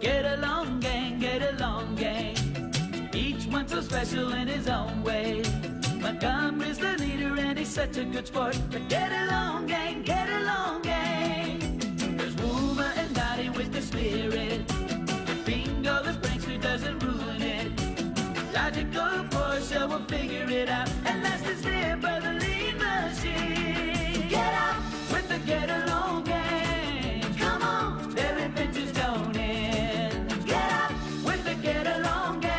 get along gang, get along gang. Each one so special in his own way. Montgomery's the leader and he's such a good sport. But get along gang, get along gang. There's Woolma and Dotty with the spirit. Bingo, the prankster doesn't ruin it. Logical Portia will figure it out. And last is their brotherly machine. Get out with the get along gang. Come on, their adventures don't end. Get out with the get along gang.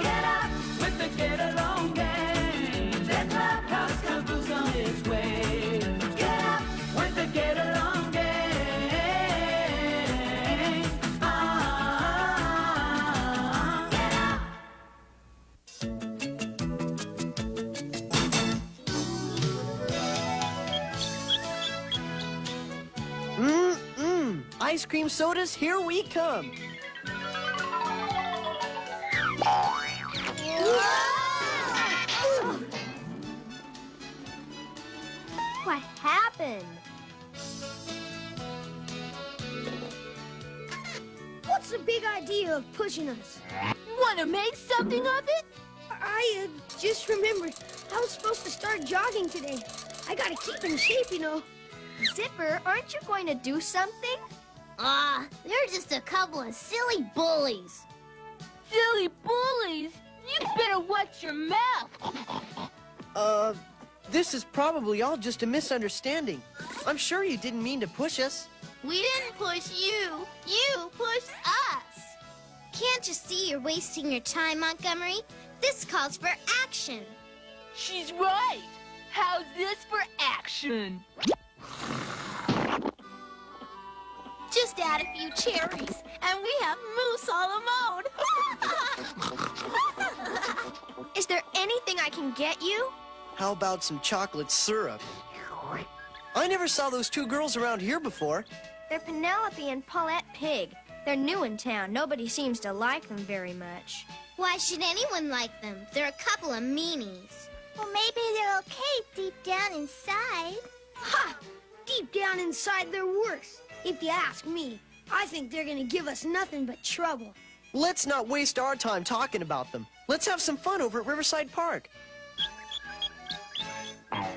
Get out with the get along gang. That clubhouse caboose on its way. Get out with the get along gang. Get out. Ice cream sodas, here we come. What happened? What's the big idea of pushing us? Want to make something of it? I just remembered I was supposed to start jogging today. I gotta keep in shape, you know. Zipper, aren't you going to do something? They're just a couple of silly bullies. Silly bullies! You better watch your mouth. This is probably all just a misunderstanding. I'm sure you didn't mean to push us. We didn't push you. You pushed us. Can't you see you're wasting your time, Montgomery? This calls for action. She's right. How's this for action? Just add a few cherries, and we have Moose all alone. Is there anything I can get you? How about some chocolate syrup? I never saw those two girls around here before. They're Penelope and Paulette Pig. They're new in town. Nobody seems to like them very much. Why should anyone like them? They're a couple of meanies. Well, maybe they're okay deep down inside. Ha! Deep down inside, they're worse. If you ask me, I think they're gonna give us nothing but trouble. Let's not waste our time talking about them. Let's have some fun over at Riverside Park.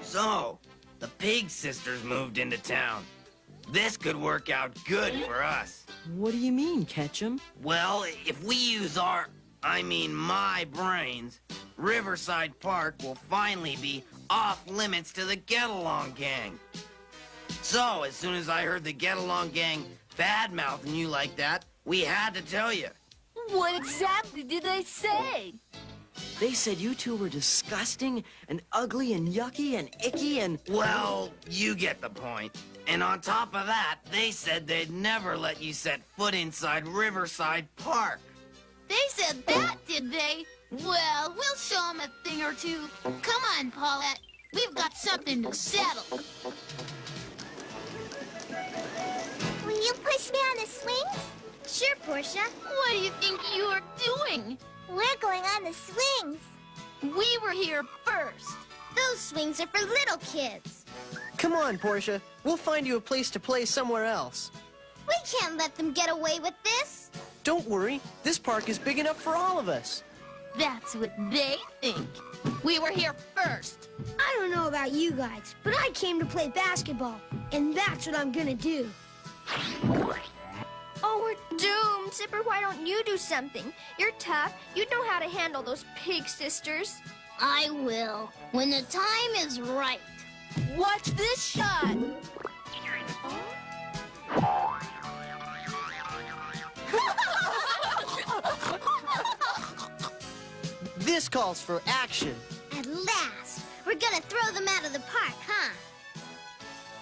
So, the Pig sisters moved into town. This could work out good for us. What do you mean, Catchum? Well, if we use my brains, Riverside Park will finally be off limits to the Get-Along Gang. So, as soon as I heard the Get-Along Gang bad-mouthing you like that, we had to tell you. What exactly did they say? They said you two were disgusting and ugly and yucky and icky and... Well, you get the point. And on top of that, they said they'd never let you set foot inside Riverside Park. They said that, did they? Well, we'll show them a thing or two. Come on, Paulette. We've got something to settle. Will you push me on the swings? Sure, Portia. What do you think you are doing? We're going on the swings. We were here first. Those swings are for little kids. Come on, Portia. We'll find you a place to play somewhere else. We can't let them get away with this. Don't worry. This park is big enough for all of us. That's what they think. We were here first. I don't know about you guys, but I came to play basketball, and that's what I'm gonna do. Oh, we're doomed. Zipper, why don't you do something? You're tough. You know how to handle those Pig sisters. I will, when the time is right. Watch this shot. This calls for action. At last, we're gonna throw them out of the park, huh?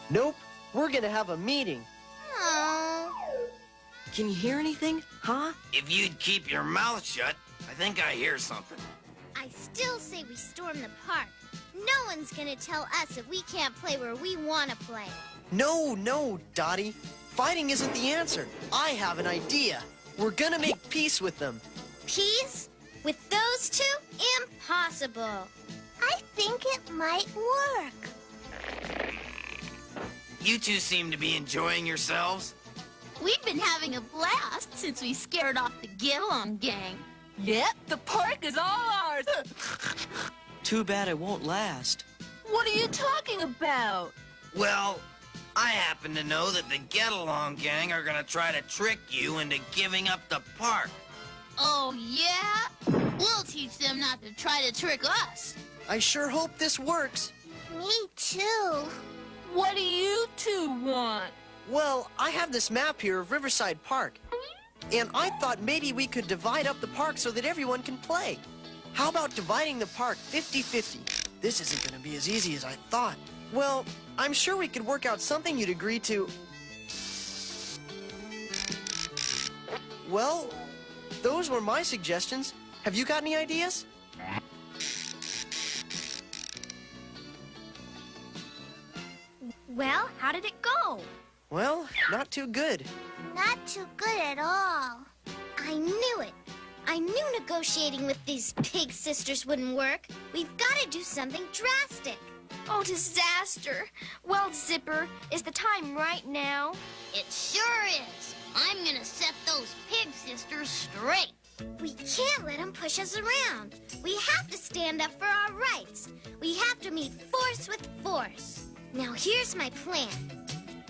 Nope. We're gonna have a meeting. Oh. Can you hear anything? Huh? If you'd keep your mouth shut, I think I hear something. I still say we storm the park. No one's gonna tell us that we can't play where we want to play. No, Dotty. Fighting isn't the answer. I have an idea. We're gonna make peace with them. Peace? With those two? Impossible. I think it might work. You two seem to be enjoying yourselves. We've been having a blast since we scared off the get-along gang. Yep, the park is all ours. Too bad it won't last. What are you talking about? Well, I happen to know that the get-along gang are gonna try to trick you into giving up the park. Oh, yeah? We'll teach them not to try to trick us. I sure hope this works. Me too. What do you two want? Well, I have this map here of Riverside Park. And I thought maybe we could divide up the park so that everyone can play. How about dividing the park 50-50? This isn't going to be as easy as I thought. Well, I'm sure we could work out something you'd agree to. Well, those were my suggestions. Have you got any ideas? Well, how did it go? Well, not too good. Not too good at all. I knew it. I knew negotiating with these pig sisters wouldn't work. We've got to do something drastic. Oh, disaster. Well, Zipper, is the time right now? It sure is. I'm gonna set those pig sisters straight. We can't let them push us around. We have to stand up for our rights. We have to meet force with force. Now here's my plan.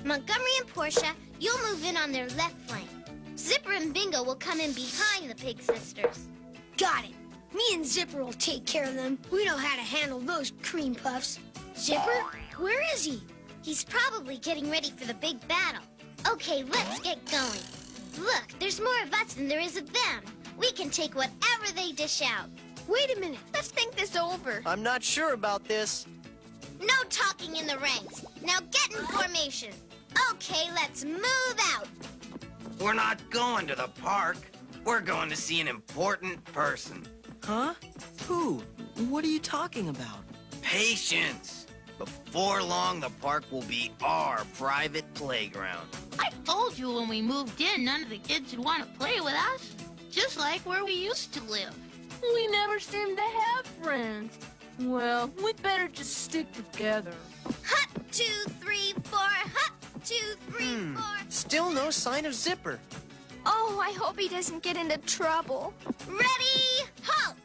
Montgomery and Portia, you'll move in on their left flank. Zipper and Bingo will come in behind the pig sisters. Got it. Me and Zipper will take care of them. We know how to handle those cream puffs. Zipper, where is he? He's probably getting ready for the big battle. Okay, let's get going. Look, there's more of us than there is of them. We can take whatever they dish out. Wait a minute. Let's think this over. I'm not sure about this. No talking in the ranks. Now get in formation. Okay, let's move out. We're not going to the park. We're going to see an important person. Huh? Who? What are you talking about? Patience. Before long, the park will be our private playground. I told you when we moved in, none of the kids would want to play with us. Just like where we used to live. We never seem to have friends. Well, we'd better just stick together. Hut, 2, 3, 4. Hut, 2, 3, 4. Still no sign of Zipper. Oh, I hope he doesn't get into trouble. Ready, halt!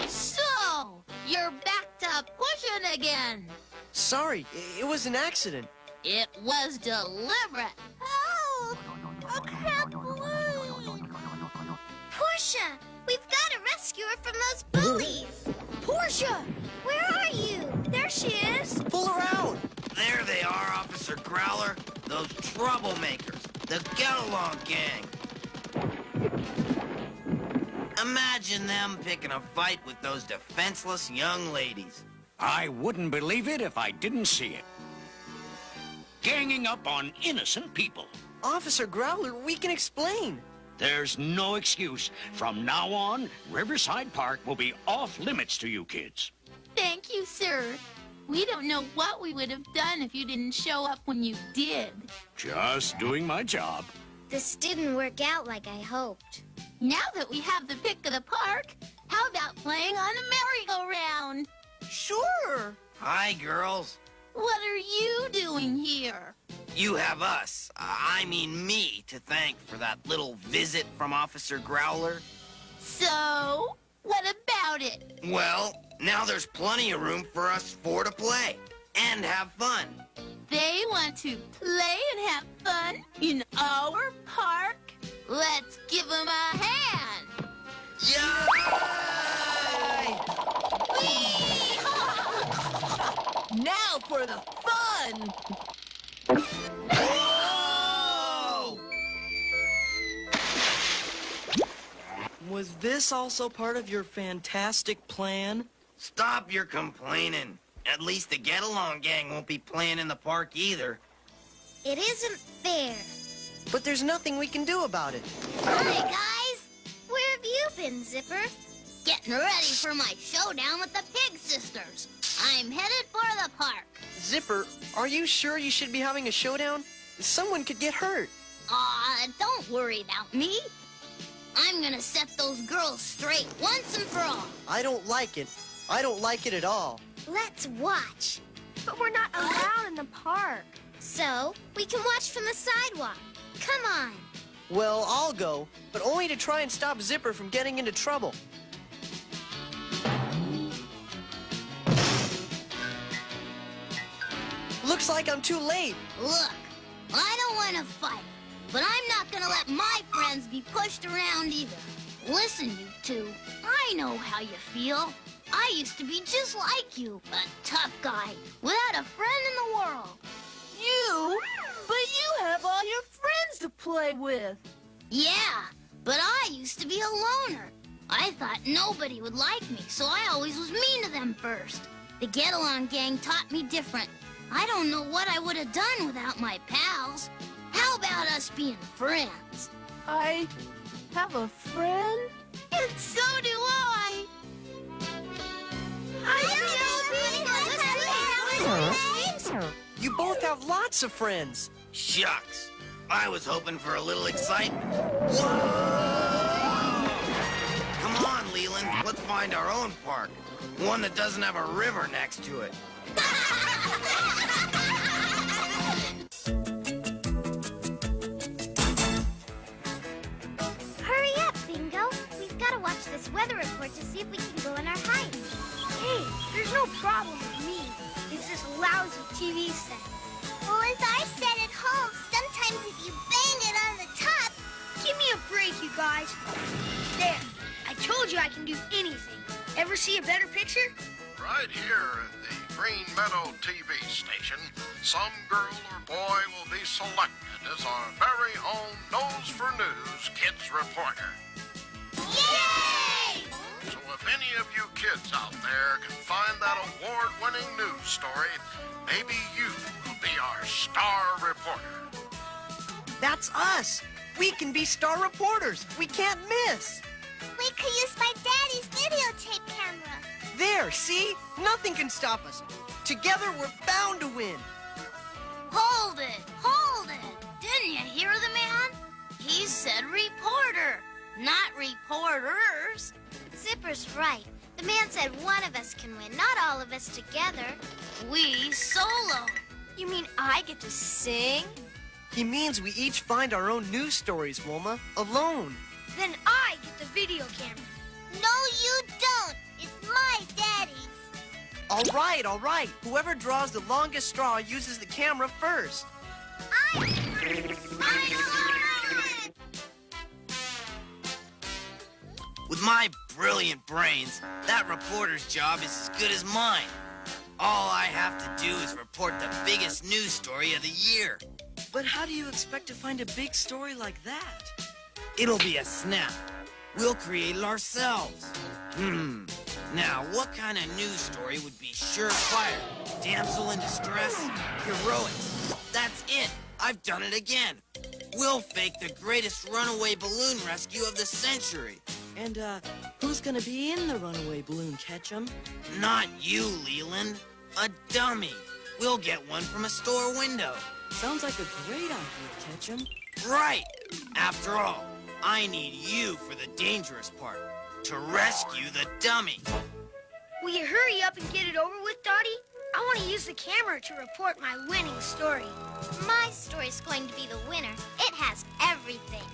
So, you're back to pushing again. Sorry, it was an accident. It was deliberate. Oh, I can't believe. Portia, we've got to rescue her from those bullies. Portia! Where are you? There she is. Pull her out. There they are, Officer Growler. Those troublemakers. The get-along gang. Imagine them picking a fight with those defenseless young ladies. I wouldn't believe it if I didn't see it. Ganging up on innocent people. Officer Growler, we can explain. There's no excuse. From now on, Riverside Park will be off limits to you kids. Thank you, sir. We don't know what we would have done if you didn't show up when you did. Just doing my job. This didn't work out like I hoped. Now that we have the pick of the park, how about playing on a merry-go-round? Sure. Hi, girls. What are you doing here? You have us, I mean me, to thank for that little visit from Officer Growler. So, what about it? Well, now there's plenty of room for us four to play and have fun. They want to play and have fun in our park? Let's give them a hand. Yay! Now for the fun! Whoa! Was this also part of your fantastic plan? Stop your complaining. At least the get-along gang won't be playing in the park either. It isn't fair. But there's nothing we can do about it. Hi, guys. Where have you been, Zipper? Getting ready for my showdown with the Pig Sisters. I'm headed for the park. Zipper, are you sure you should be having a showdown? Someone could get hurt. Don't worry about me. I'm gonna set those girls straight once and for all. I don't like it. I don't like it at all. Let's watch. But we're not allowed in the park. So, we can watch from the sidewalk. Come on. Well, I'll go, but only to try and stop Zipper from getting into trouble. Looks like I'm too late. Look, I don't want to fight, but I'm not going to let my friends be pushed around either. Listen, you two, I know how you feel. I used to be just like you, a tough guy, without a friend in the world. You? But you have all your friends to play with. Yeah, but I used to be a loner. I thought nobody would like me, so I always was mean to them first. The get-along gang taught me different. I don't know what I would have done without my pals. How about us being friends? I have a friend? And so do I. You both have lots of friends. Shucks. I was hoping for a little excitement. Come on, Leland. Let's find our own park. One that doesn't have a river next to it. Hurry up, Bingo. We've got to watch this weather report to see if we can go on our hike. Hey, there's no problem with me. It's this lousy TV set. Well, as I said at home, sometimes if you bang it on the top... Give me a break, you guys. There. I told you I can do anything. Ever see a better picture? Right here at the Green Meadow TV station, some girl or boy will be selected as our very own Nose for News Kids reporter. Yay! So if any of you kids out there can find that award-winning news story, maybe you will be our star reporter. That's us. We can be star reporters. We can't miss. We could use my daddy's videotape camera. There, see? Nothing can stop us. Together, we're bound to win. Hold it, hold it. Didn't you hear the man? He said reporter, not reporters. Zipper's right. The man said one of us can win, not all of us together. We solo. You mean I get to sing? He means we each find our own news stories, Woolma, alone. Then I get the video camera. No, you don't. It's my daddy's. All right. Whoever draws the longest straw uses the camera first. With my brilliant brains, that reporter's job is as good as mine. All I have to do is report the biggest news story of the year. But how do you expect to find a big story like that? It'll be a snap. We'll create it ourselves. Now, what kind of news story would be surefire? Damsel in distress? Heroics? That's it. I've done it again. We'll fake the greatest runaway balloon rescue of the century. And, who's gonna be in the runaway balloon, Catchum? Not you, Leland. A dummy. We'll get one from a store window. Sounds like a great idea, Catchum. Right. After all, I need you for the dangerous part. To rescue the dummy. Will you hurry up and get it over with, Dotty? I want to use the camera to report my winning story. My story's going to be the winner. It has everything.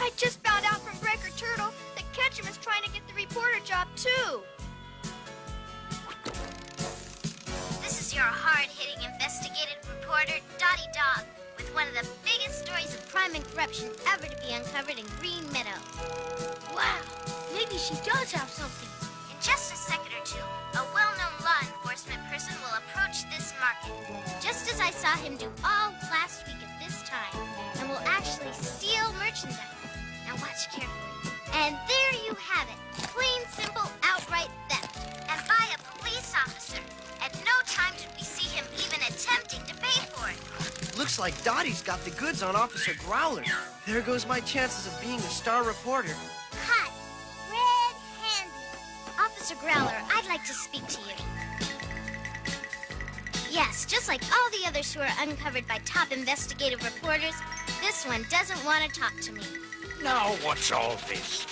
I just found out from Breaker Turtle that Catchum is trying to get the reporter job, too. This is your hard-hitting investigative reporter, Dotty Dog, with one of the biggest stories of crime and corruption ever to be uncovered in Green Meadow. Wow, maybe she does have something. In just a second or two, a well-known law enforcement person will approach this market, just as I saw him do all last week at this time, and will actually steal merchandise. Now watch carefully. And there you have it. Plain, simple, outright theft. And by a police officer. At no time did we see him even attempting to pay for it. Looks like Dottie's got the goods on Officer Growler. There goes my chances of being a star reporter. Cut. Red-handed. Officer Growler, I'd like to speak to you. Yes, just like all the others who are uncovered by top investigative reporters, this one doesn't want to talk to me. Now, what's all this?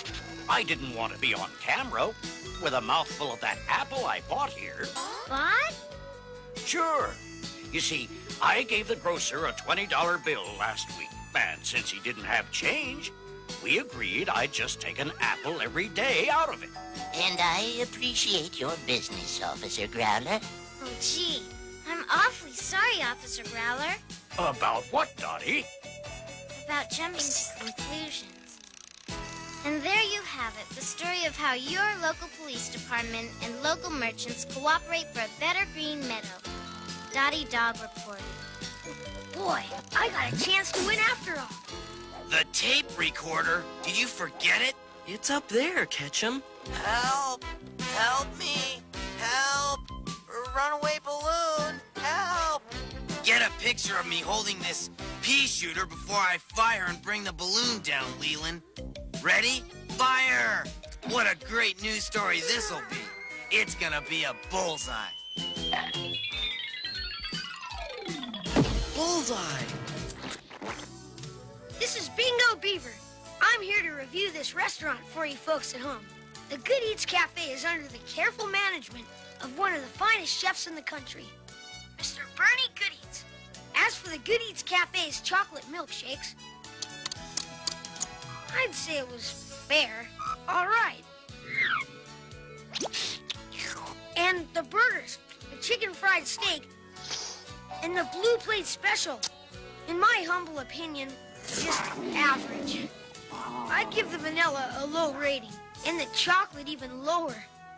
I didn't want to be on camera with a mouthful of that apple I bought here. What? Sure. You see, I gave the grocer a $20 bill last week, and since he didn't have change, we agreed I'd just take an apple every day out of it. And I appreciate your business, Officer Growler. Oh, gee. I'm awfully sorry, Officer Growler. About what, Dotty? About jumping to conclusions. And there you have it, the story of how your local police department and local merchants cooperate for a better Green Meadow. Dotty Dog reported. Boy, I got a chance to win after all. The tape recorder? Did you forget it? It's up there, Catchum. Help! Help me! Help! Runaway balloon! Help! Get a picture of me holding this pea shooter before I fire and bring the balloon down, Leland. Ready? Fire! What a great news story this'll be. It's gonna be a bullseye. Bullseye! This is Bingo Beaver. I'm here to review this restaurant for you folks at home. The Good Eats Cafe is under the careful management of one of the finest chefs in the country, Mr. Bernie Good Eats. As for the Good Eats Cafe's chocolate milkshakes, I'd say it was fair. All right. And the burgers, the chicken fried steak, and the blue plate special, in my humble opinion, just average. I'd give the vanilla a low rating, and the chocolate even lower.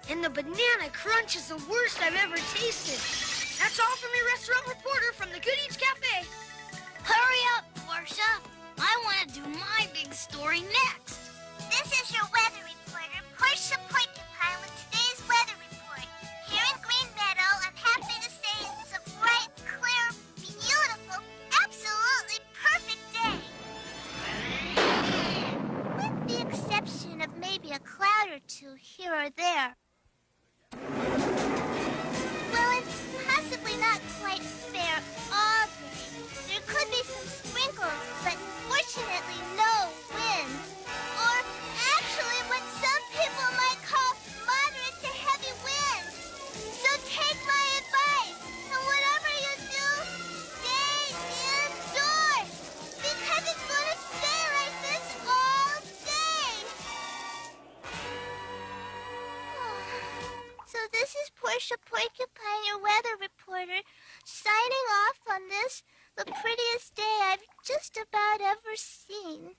And the banana crunch is the worst I've ever tasted. That's all from your restaurant reporter from the Good Eats Cafe. Hurry up, Portia. I want to do my big story next. This is your weather reporter, Portia Porcupine, with today's weather report. Here in Green Meadow, I'm happy to say it's a bright, clear, beautiful, absolutely perfect day. With the exception of maybe a cloud or two here or there. Well, it's possibly not quite fair all day. There could be some sprinkles, but fortunately no wind. Or actually what some people might call moderate to heavy winds. So take my advice, and whatever you do, stay indoors. Because it's going to stay like this all day. So this is Portia Porcupine, your weather reporter, signing off on this, the prettiest day I've just about ever seen.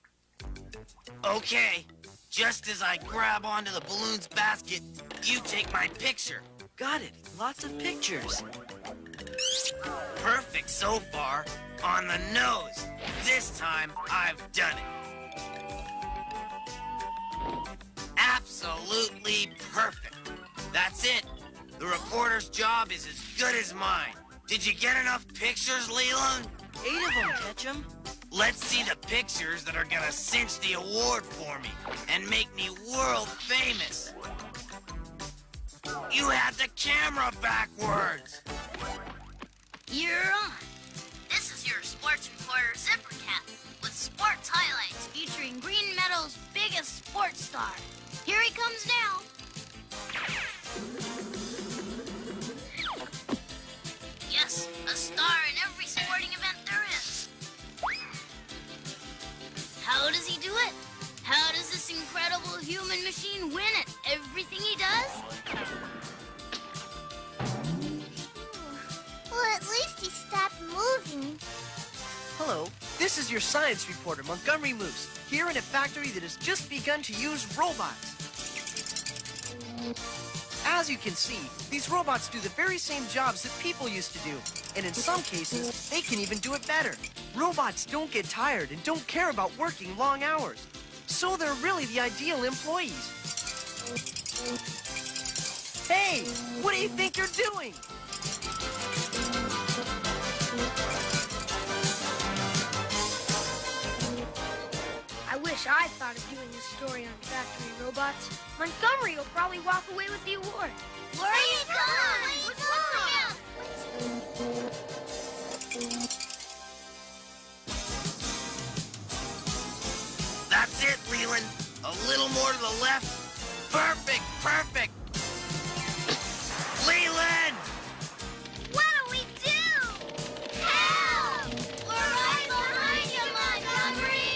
Okay, just as I grab onto the balloon's basket, you take my picture. Got it. Lots of pictures. Perfect so far. On the nose. This time, I've done it. Absolutely perfect. That's it. The reporter's job is as good as mine. Did you get enough pictures, Leland? 8 of them, Catchum. Let's see the pictures that are gonna cinch the award for me and make me world famous. You had the camera backwards. You're on. This is your sports reporter, Zipper Cat, with sports highlights featuring Green Meadow's biggest sports star. Here he comes now. Yes, a star in every sporting event there is. How does he do it? How does this incredible human machine win at everything he does? Well, at least he stopped moving. Hello, this is your science reporter, Montgomery Moose, here in a factory that has just begun to use robots. As you can see, these robots do the very same jobs that people used to do. And in some cases, they can even do it better. Robots don't get tired and don't care about working long hours. So they're really the ideal employees. Hey, what do you think you're doing? I wish I thought of doing this story on factory robots. Montgomery will probably walk away with the award. Where are you going? What's wrong? That's it, Leland. A Little more to the left. Perfect, perfect. Leland! What do we do? Help! We're right behind you, Montgomery!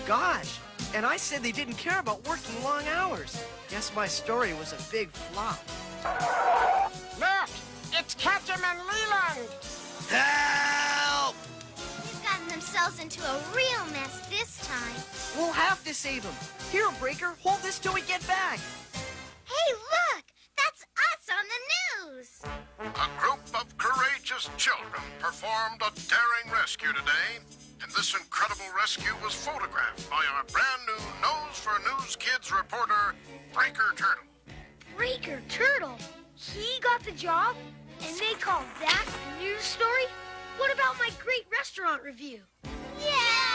Gosh, and I said they didn't care about working long hours. Guess my story was a big flop. Look, it's Catchum and Leland. Help! They've gotten themselves into a real mess this time. We'll have to save them. Here, Breaker, hold this till we get back. Hey, look! That's us on the news! A group of courageous children performed a daring rescue today, and this incredible rescue was photographed by our brand new Nose for News Kids reporter, Breaker Turtle. Breaker Turtle? He got the job? And they called that a news story? What about my great restaurant review? Yeah!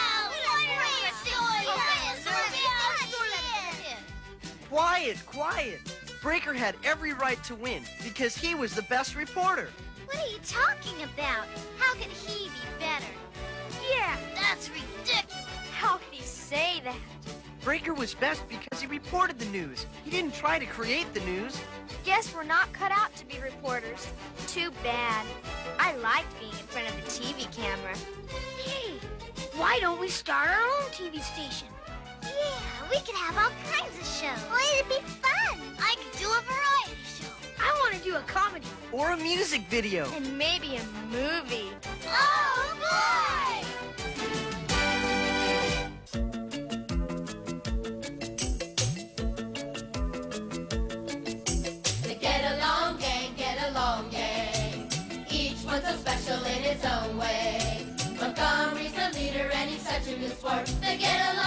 Quiet, quiet. Breaker had every right to win because he was the best reporter. What are you talking about? How can he be better? Yeah, That's ridiculous. How can he say that? Breaker was best because he reported the news. He didn't try to create the news. Guess we're not cut out to be reporters. Too bad. I liked being in front of the TV camera. hey, why don't we start our own TV station? Yeah, we could have all kinds of shows. Oh, it'd be fun. I could do a variety show. I want to do a comedy. Or a music video. And maybe a movie. Oh, boy! The Get Along gang. Each one's so special in its own way. Montgomery's the leader and he's such a good sport. The Get Along